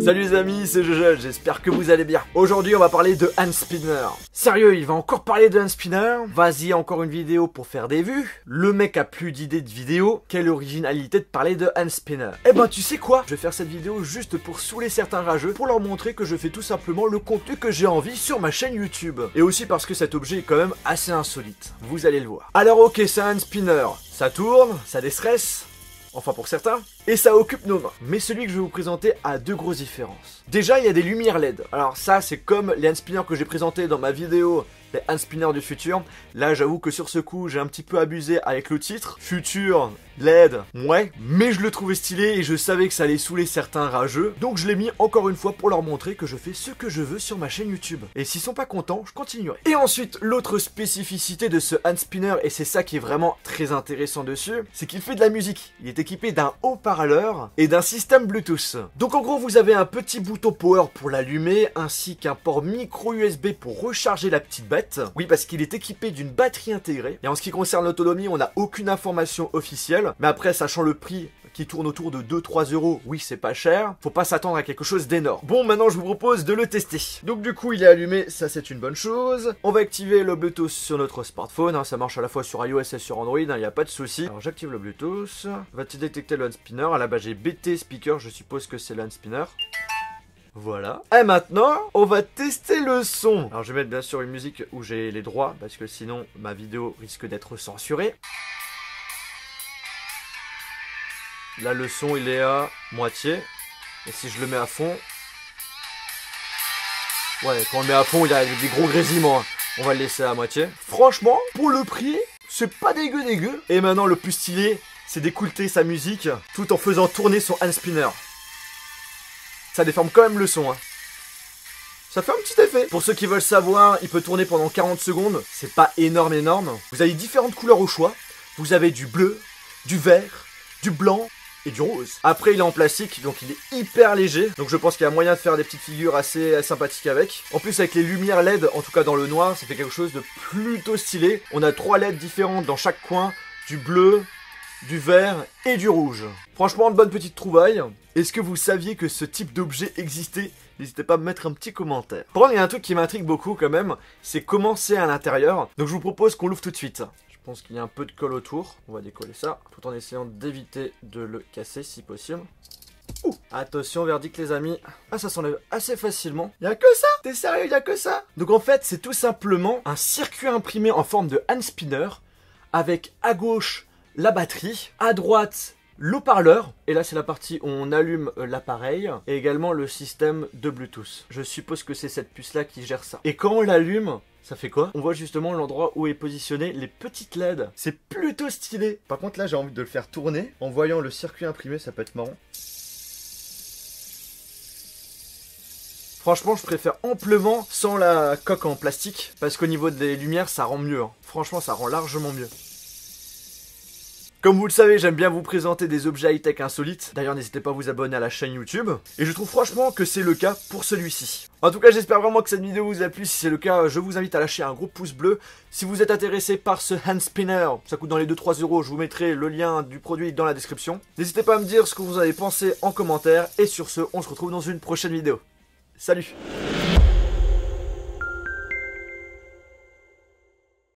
Salut les amis, c'est Jojo, j'espère que vous allez bien. Aujourd'hui on va parler de hand spinner. Sérieux, il va encore parler de hand spinner? Vas-y, encore une vidéo pour faire des vues. Le mec a plus d'idées de vidéo. Quelle originalité de parler de hand spinner. Eh ben tu sais quoi? Je vais faire cette vidéo juste pour saouler certains rageux, pour leur montrer que je fais tout simplement le contenu que j'ai envie sur ma chaîne YouTube. Et aussi parce que cet objet est quand même assez insolite. Vous allez le voir. Alors ok, c'est un hand spinner. Ça tourne, ça déstresse. Enfin pour certains, et ça occupe nos mains. Mais celui que je vais vous présenter a deux grosses différences. Déjà, il y a des lumières LED. Alors ça, c'est comme les hand spinners que j'ai présentés dans ma vidéo, les hand spinners du futur. Là, j'avoue que sur ce coup, j'ai un petit peu abusé avec le titre. Futur, LED, ouais. Mais je le trouvais stylé et je savais que ça allait saouler certains rageux. Donc je l'ai mis encore une fois pour leur montrer que je fais ce que je veux sur ma chaîne YouTube. Et s'ils sont pas contents, je continuerai. Et ensuite, l'autre spécificité de ce hand spinner, et c'est ça qui est vraiment très intéressant dessus, c'est qu'il fait de la musique. Il est équipé d'un haut-parleur et d'un système Bluetooth. Donc en gros, vous avez un petit bouton power pour l'allumer, ainsi qu'un port micro USB pour recharger la petite bête. Oui, parce qu'il est équipé d'une batterie intégrée. Et en ce qui concerne l'autonomie, on n'a aucune information officielle. Mais après, sachant le prix qui tourne autour de 2-3 euros, oui, c'est pas cher. Faut pas s'attendre à quelque chose d'énorme. Bon, maintenant, je vous propose de le tester. Donc du coup, il est allumé, ça c'est une bonne chose. On va activer le Bluetooth sur notre smartphone. Hein, ça marche à la fois sur iOS et sur Android, il n'y a pas de souci. Alors j'active le Bluetooth. Va-t-il détecter le hand spinner? Ah là, bah j'ai BT speaker, je suppose que c'est le hand spinner. Voilà. Et maintenant, on va tester le son. Alors je vais mettre bien sûr une musique où j'ai les droits, parce que sinon ma vidéo risque d'être censurée. Là le son il est à moitié. Et si je le mets à fond... Ouais, quand on le met à fond il y a des gros grésillements. On va le laisser à moitié. Franchement, pour le prix, c'est pas dégueu. Et maintenant le plus stylé, c'est d'écouter sa musique tout en faisant tourner son hand spinner. Ça déforme quand même le son, hein. Ça fait un petit effet. Pour ceux qui veulent savoir, il peut tourner pendant 40 secondes. C'est pas énorme. Vous avez différentes couleurs au choix. Vous avez du bleu, du vert, du blanc et du rose. Après, il est en plastique, donc il est hyper léger. Donc je pense qu'il y a moyen de faire des petites figures assez sympathiques avec. En plus, avec les lumières LED, en tout cas dans le noir, ça fait quelque chose de plutôt stylé. On a 3 LED différentes dans chaque coin. Du bleu, du vert et du rouge. Franchement, une bonne petite trouvaille. Est-ce que vous saviez que ce type d'objet existait? N'hésitez pas à me mettre un petit commentaire. Par contre, il y a un truc qui m'intrigue beaucoup quand même, c'est comment c'est à l'intérieur. Donc je vous propose qu'on l'ouvre tout de suite. Je pense qu'il y a un peu de colle autour. On va décoller ça, tout en essayant d'éviter de le casser si possible. Ouh. Attention, verdict les amis. Ah, ça s'enlève assez facilement. Y'a que ça? T'es sérieux, y'a que ça? Donc en fait, c'est tout simplement un circuit imprimé en forme de hand spinner, avec à gauche la batterie, à droite l'haut-parleur, et là c'est la partie où on allume l'appareil, et également le système de Bluetooth. Je suppose que c'est cette puce là qui gère ça. Et quand on l'allume, ça fait quoi? On voit justement l'endroit où est positionné les petites LED. C'est plutôt stylé. Par contre là j'ai envie de le faire tourner. En voyant le circuit imprimé, ça peut être marrant. Franchement, je préfère amplement sans la coque en plastique, parce qu'au niveau des lumières, ça rend mieux. Hein. Franchement, ça rend largement mieux. Comme vous le savez, j'aime bien vous présenter des objets high-tech insolites. D'ailleurs, n'hésitez pas à vous abonner à la chaîne YouTube. Et je trouve franchement que c'est le cas pour celui-ci. En tout cas, j'espère vraiment que cette vidéo vous a plu. Si c'est le cas, je vous invite à lâcher un gros pouce bleu. Si vous êtes intéressé par ce hand spinner, ça coûte dans les 2-3 euros. Je vous mettrai le lien du produit dans la description. N'hésitez pas à me dire ce que vous en avez pensé en commentaire. Et sur ce, on se retrouve dans une prochaine vidéo. Salut!